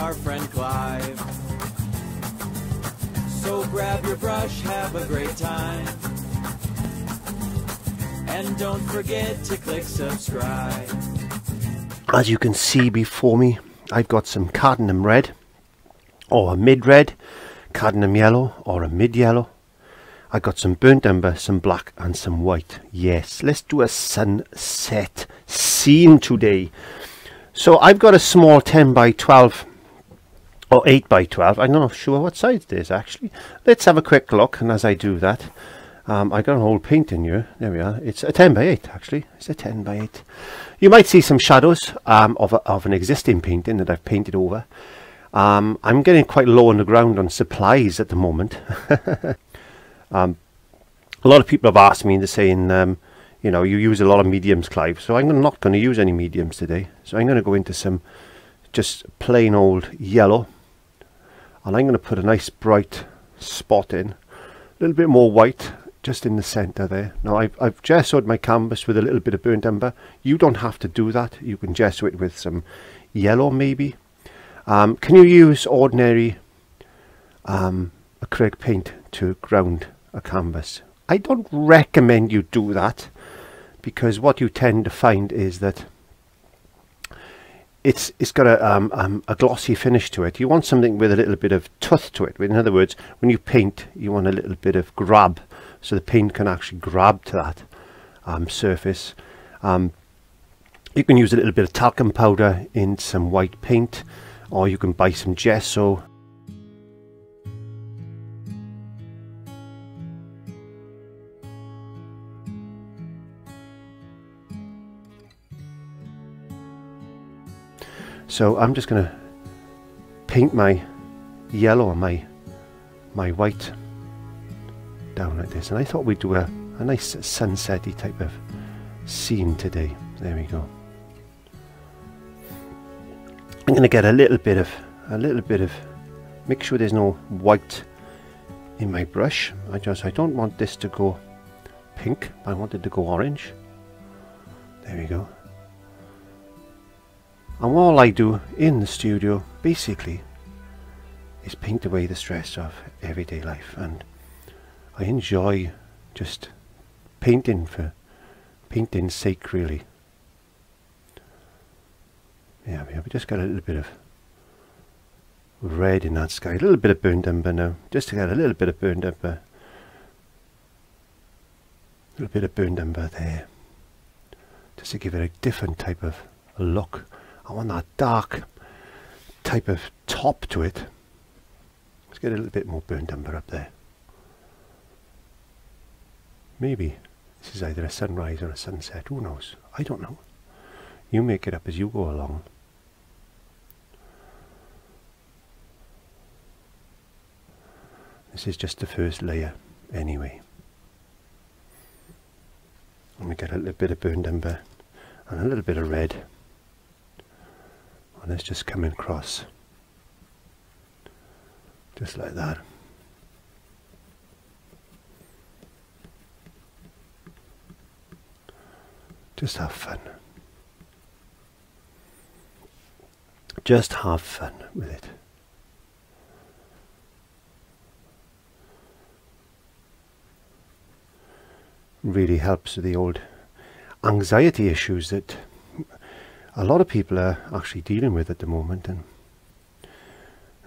our friend Clive. So grab your brush, have a great time, and don't forget to click subscribe. As you can see before me, I've got some cadmium red, or a mid-red, cadmium yellow, or a mid-yellow. I got some burnt umber, some black, and some white. Yes, let's do a sunset scene today. So I've got a small 10 by 12 or 8 by 12. I'm not sure what size it is actually. Let's have a quick look, and as I do that, I got an old painting here. There we are. It's a 10 by 8 actually. It's a 10 by 8. You might see some shadows of an existing painting that I've painted over. I'm getting quite low on the ground on supplies at the moment. A lot of people have asked me, they're saying, you know, you use a lot of mediums, Clive. So I'm not going to use any mediums today. So I'm going to go into some just plain old yellow. And I'm going to put a nice bright spot in. A little bit more white just in the centre there. Now I've gessoed my canvas with a little bit of burnt umber. You don't have to do that. You can gesso it with some yellow maybe. Can you use ordinary acrylic paint to ground a canvas? I don't recommend you do that, because what you tend to find is that it's got a glossy finish to it. You want something with a little bit of tooth to it. In other words, when you paint, you want a little bit of grab, so the paint can actually grab to that surface. You can use a little bit of talcum powder in some white paint, or you can buy some gesso. So I'm just going to paint my yellow and my white down like this, and I thought we'd do a nice sunset-y type of scene today. There we go. I'm going to get a little bit of make sure there's no white in my brush. I don't want this to go pink, I want it to go orange. There we go. And all I do in the studio basically is paint away the stress of everyday life, and I enjoy just painting for painting's sake, really. Yeah, we just got a little bit of red in that sky, a little bit of burnt umber now, just to get a little bit of burnt umber, a little bit of burnt umber there, just to give it a different type of look. I want that dark type of top to it. Let's get a little bit more burnt umber up there. Maybe this is either a sunrise or a sunset, who knows? I don't know. You make it up as you go along. This is just the first layer anyway. And we get a little bit of burnt umber and a little bit of red. And it's just coming across, just like that. Just have fun. Just have fun with it. Really helps with the old anxiety issues that a lot of people are actually dealing with at the moment, and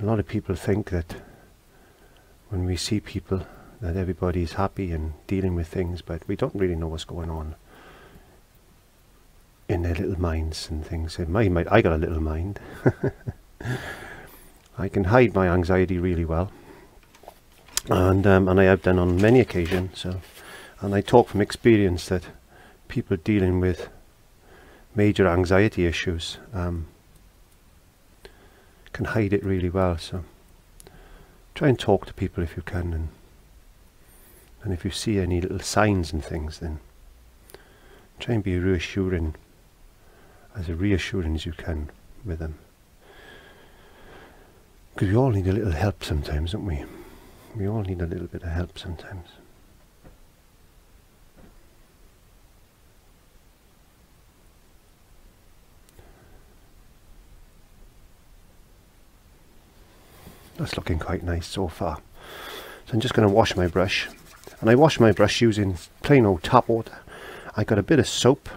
a lot of people think that when we see people that everybody's happy and dealing with things, but we don't really know what's going on in their little minds and things. In my mind, I got a little mind. I can hide my anxiety really well, and I have done on many occasions. So, and I talk from experience that people dealing with major anxiety issues can hide it really well. So try and talk to people if you can, and if you see any little signs and things, then try and be reassuring as you can with them, because we all need a little help sometimes, don't we? We all need a little bit of help sometimes. That's looking quite nice so far. So I'm just going to wash my brush, and I wash my brush using plain old tap water. I got a bit of soap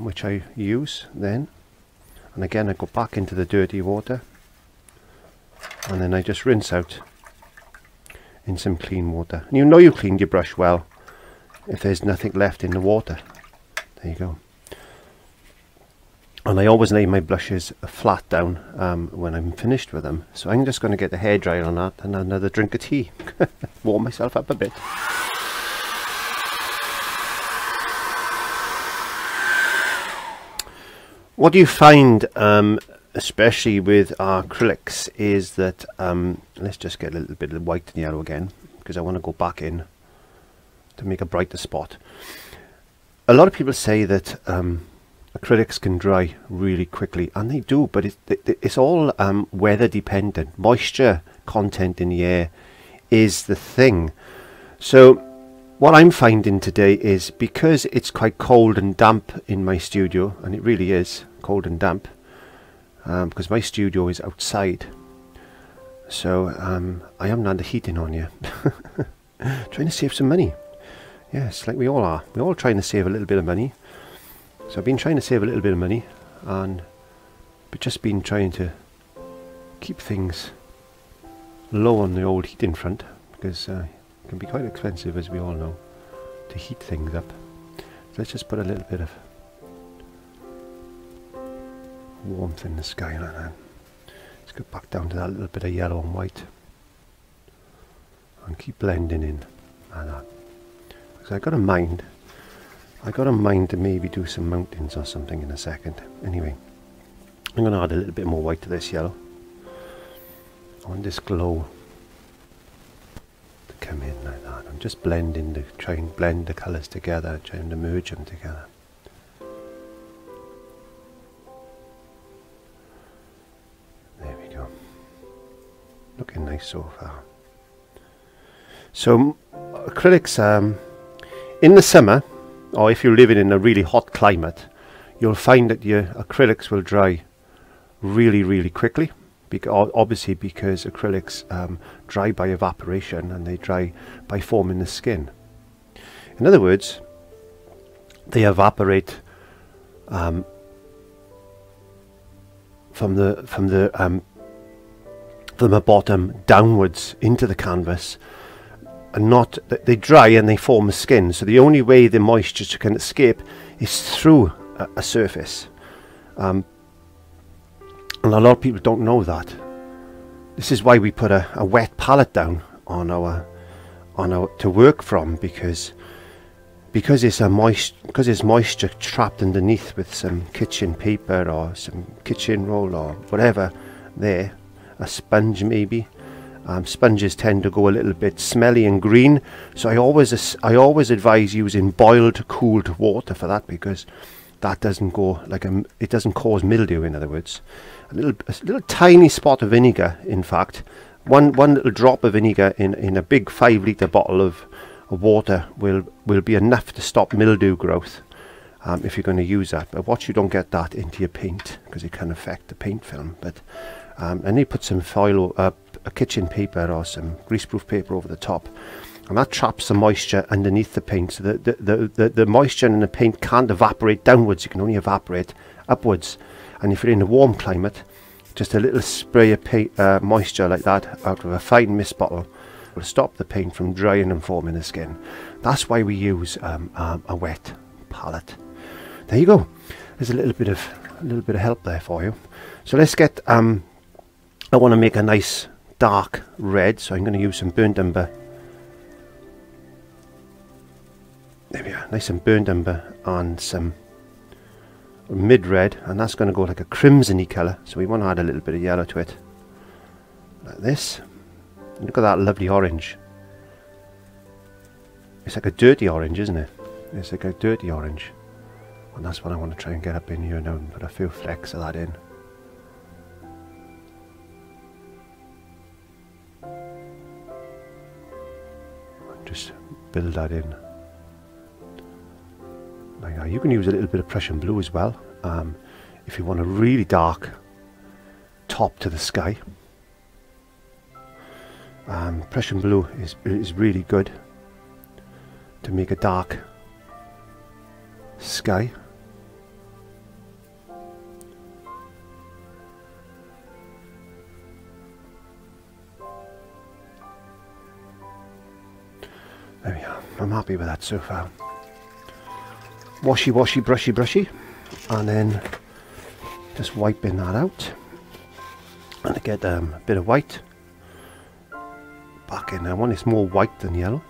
which I use then, and again I go back into the dirty water, and then I just rinse out in some clean water. And you know you cleaned your brush well if there's nothing left in the water. There you go. And I always lay my brushes flat down when I'm finished with them. So I'm just going to get the hairdryer on that and another drink of tea. Warm myself up a bit. What do you find, especially with acrylics, is that, let's just get a little bit of white and yellow again, because I want to go back in to make a brighter spot. A lot of people say that acrylics can dry really quickly, and they do, but it's all weather dependent. Moisture content in the air is the thing. So what I'm finding today is, because it's quite cold and damp in my studio, and it really is cold and damp, because my studio is outside, so I haven't had the heating on yet. Trying to save some money. Yes, like we all are. We're all trying to save a little bit of money. So I've been trying to save a little bit of money, but just been trying to keep things low on the old heating front, because it can be quite expensive, as we all know, to heat things up. So let's just put a little bit of warmth in the sky like that. Let's go back down to that little bit of yellow and white, and keep blending in like that. So I got a mind to maybe do some mountains or something in a second. Anyway, I'm going to add a little bit more white to this yellow. I want this glow to come in like that. I'm just blending to try and blend the colours together, trying to merge them together. There we go. Looking nice so far. So acrylics, in the summer, or if you're living in a really hot climate, you'll find that your acrylics will dry really, really quickly. Obviously because acrylics dry by evaporation, and they dry by forming the skin. In other words, they evaporate from the bottom downwards into the canvas. And not, they dry and they form a skin, so the only way the moisture can escape is through a surface, and a lot of people don't know that. This is why we put a wet palette down on our to work from, because it's moisture trapped underneath with some kitchen paper or some kitchen roll or whatever there, a sponge maybe. Sponges tend to go a little bit smelly and green, so I always advise using boiled cooled water for that, because that doesn't go like it doesn't cause mildew. In other words, a little tiny spot of vinegar, in fact, one little drop of vinegar in a big 5-litre bottle of water will be enough to stop mildew growth, if you're going to use that. But watch you don't get that into your paint, because it can affect the paint film. But and you put some foil, a kitchen paper or some greaseproof paper over the top, and that traps the moisture underneath the paint, so the moisture in the paint can't evaporate downwards. It can only evaporate upwards. And if you're in a warm climate, just a little spray of paint, moisture like that out of a fine mist bottle will stop the paint from drying and forming the skin. That's why we use a wet palette. There you go. There's a little bit of help there for you. So let's get I want to make a nice dark red, so I'm going to use some burnt umber. There we are, nice and burnt umber and some mid red, and that's going to go like a crimsony colour, so we want to add a little bit of yellow to it like this. And look at that lovely orange. It's like a dirty orange, isn't it? It's like a dirty orange, and that's what I want to try and get up in here now, and put a few flecks of that in. Just build that in like that. You can use a little bit of Prussian blue as well, if you want a really dark top to the sky. Prussian blue is really good to make a dark sky. There we are. I'm happy with that so far. Washy, washy, brushy, brushy, and then just wiping that out, and I get a bit of white back in. I want this more white than yellow,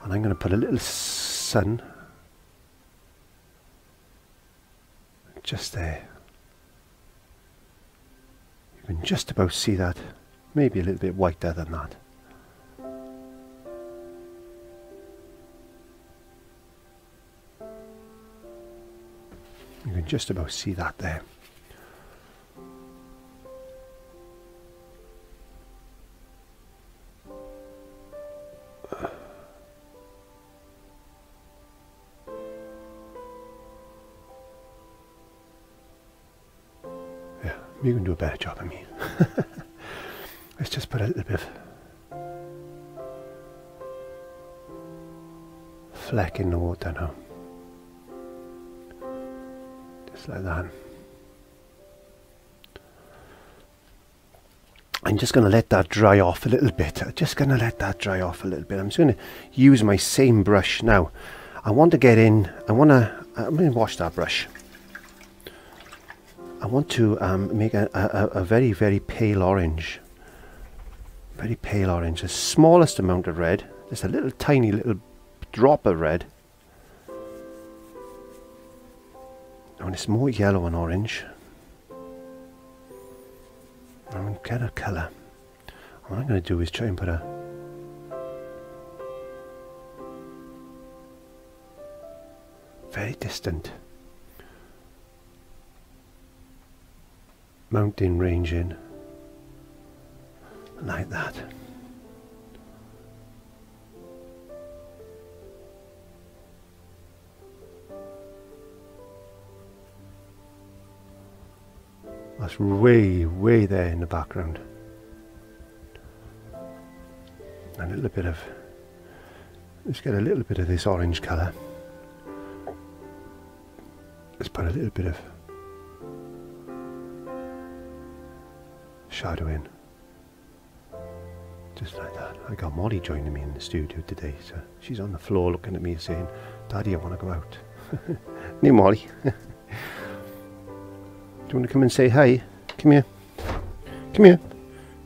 and I'm going to put a little sun just there. You can just about see that, maybe a little bit whiter than that. You can just about see that there. Yeah, you can do a better job than me. Let's just put a little bit of fleck in the water now. Like that. I'm just going to let that dry off a little bit. I'm just going to let that dry off a little bit. I'm just going to use my same brush now. I want to get in. I'm going to wash that brush. I want to make a very, very pale orange. Very pale orange. The smallest amount of red. Just a little tiny little drop of red. And it's more yellow and orange. I'm going to get a colour. What I'm going to do is try and put a very distant mountain range in, like that. That's way, way there in the background. A little bit of, let's get a little bit of this orange colour. Let's put a little bit of shadow in. Just like that. I got Molly joining me in the studio today, so she's on the floor looking at me saying, "Daddy, I want to go out." Hey Molly. Do you want to come and say hi? Come here. Come here.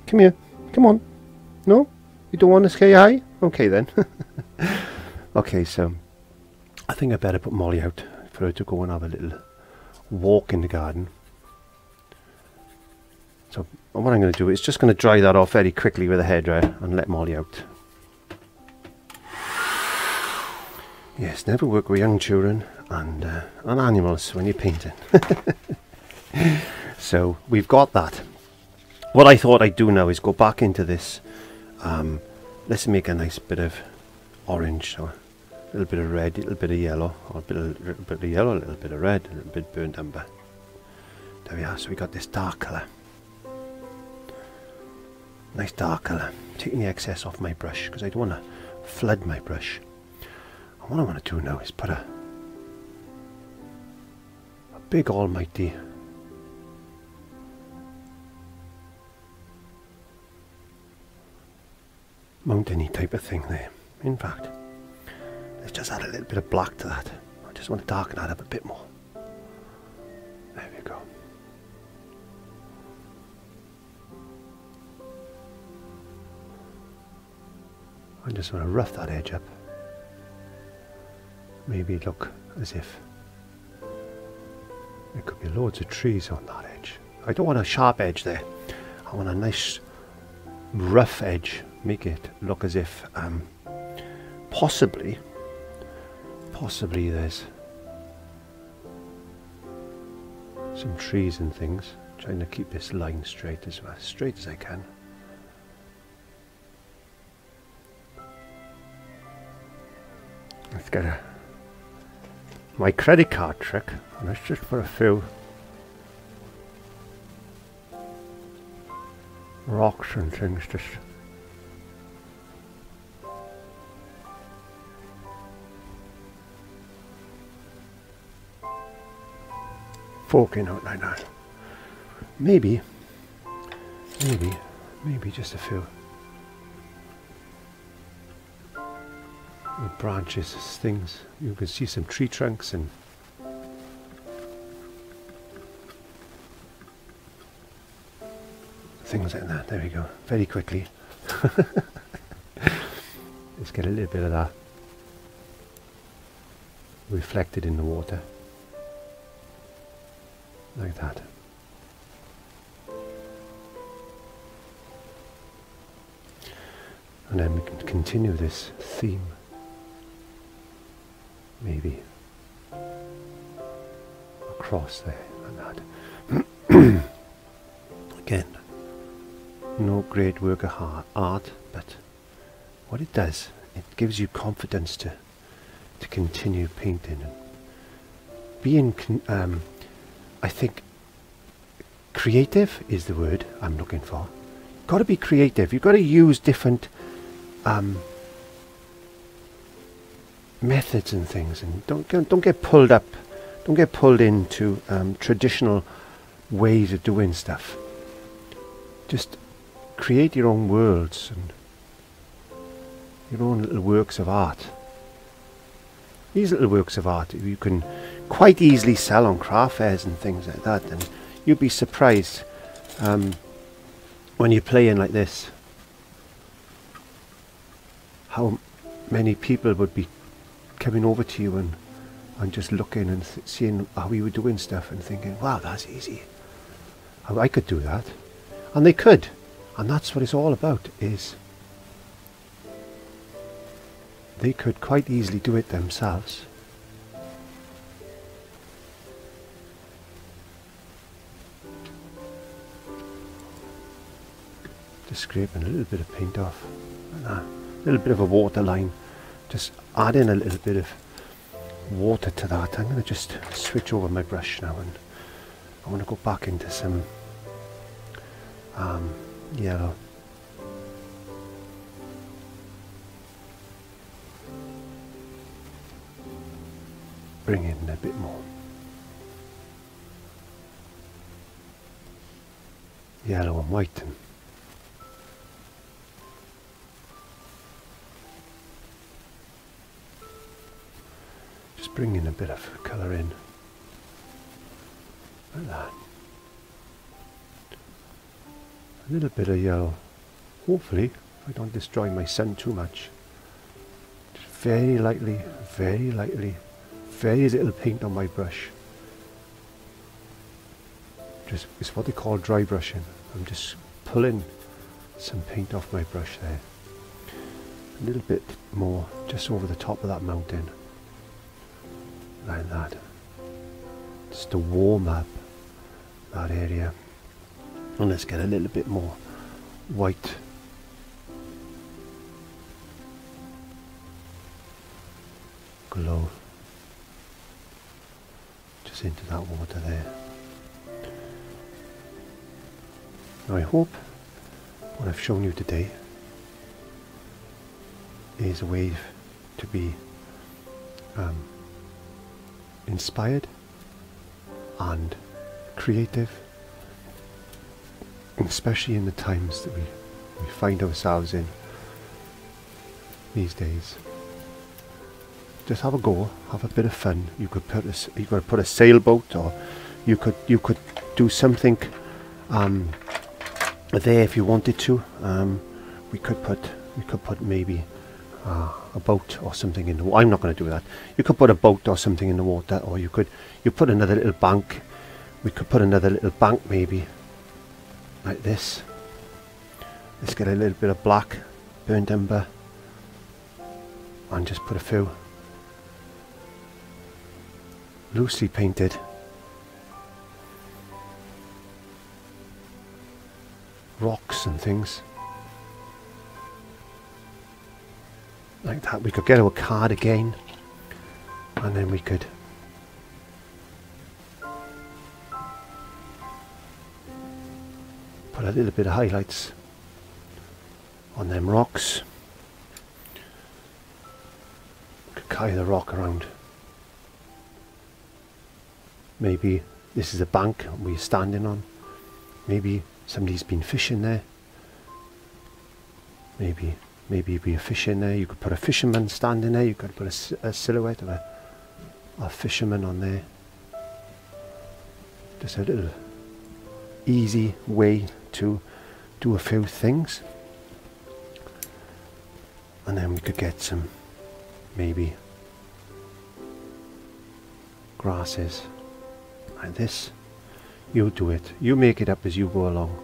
Come here. Come on. No? You don't want to say hi? Okay then. Okay, so I think I better put Molly out for her to go and have a little walk in the garden. So what I'm going to do is just going to dry that off very quickly with a hairdryer and let Molly out. Yes, never work with young children and animals when you're painting. So we've got that. What I thought I'd do now is go back into this. Let's make a nice bit of orange, so a little bit of red, a little bit of yellow, or a little bit of yellow, a little bit of red, a little bit of burnt umber. There we are. So we got this dark colour. Nice dark colour. Taking the excess off my brush because I don't want to flood my brush. And what I want to do now is put a big almighty mountainy type of thing there. In fact, let's just add a little bit of black to that. I just want to darken that up a bit more. There we go. I just want to rough that edge up. Maybe look as if there could be loads of trees on that edge. I don't want a sharp edge there. I want a nice rough edge. Make it look as if possibly there's some trees and things. Trying to keep this line straight as well, straight as I can. Let's get my credit card trick, and let's just put a few rocks and things just poking out like that. Maybe just a few branches, things. You can see some tree trunks and things like that. There we go. Very quickly. Let's get a little bit of that reflected in the water. Like that. And then we can continue this theme. Maybe across there like that. Again, no great work of art, but what it does, it gives you confidence to continue painting. And being, I think, creative is the word I'm looking for. You've got to be creative. You've got to use different methods and things, and don't get pulled up, don't get pulled into traditional ways of doing stuff. Just create your own worlds and your own little works of art. These little works of art you can quite easily sell on craft fairs and things like that, and you'd be surprised when you're playing like this how many people would be coming over to you and just looking and seeing how you were doing stuff and thinking, wow, that's easy. I could do that. And they could. And that's what it's all about, is they could quite easily do it themselves. Just scraping a little bit of paint off. Like that. A little bit of a water line. Just add in a little bit of water to that. I'm going to just switch over my brush now, and I want to go back into some yellow. Bring in a bit more yellow and white, and just bring in a bit of colour in like that. A little bit of yellow, hopefully I don't destroy my sun too much. Just very lightly, very little paint on my brush. Just, it's what they call dry brushing. I'm just pulling some paint off my brush there. A little bit more just over the top of that mountain. Like that. Just to warm up that area. And let's get a little bit more white glow just into that water there. Now I hope what I've shown you today is a way to be inspired and creative, especially in the times that we find ourselves in these days. Just have a go, have a bit of fun. You could put a sailboat, or you could do something there if you wanted to. We could put maybe a boat or something in the water. I'm not going to do that. You could put a boat or something in the water, or you put another little bank. We could put another little bank maybe like this. Let's get a little bit of black burnt umber and just put a few loosely painted rocks and things like that. We could get our card again, and then we could put put a little bit of highlights on them rocks. Could carry the rock around. Maybe this is a bank we're standing on. Maybe somebody's been fishing there. Maybe be a fish in there. You could put a fisherman standing there. You could put a silhouette of a fisherman on there. Just a little easy way to do a few things. And then we could get some maybe grasses like this. You do it. You make it up as you go along.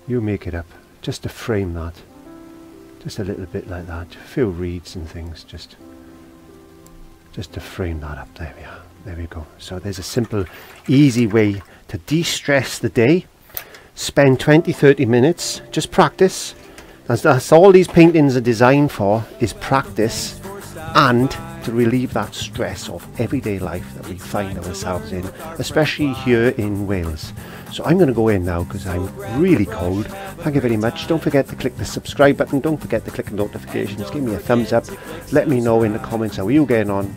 You make it up just to frame that. Just a little bit like that. A few reeds and things just to frame that up. There we are. There we go. So there's a simple, easy way to de-stress the day. Spend 20-30 minutes. Just practice. That's all these paintings are designed for, is practice and to relieve that stress of everyday life that we find ourselves in, especially here in Wales. So I'm going to go in now because I'm really cold. Thank you very much. Don't forget to click the subscribe button. Don't forget to click the notifications. Give me a thumbs up. Let me know in the comments how you're getting on.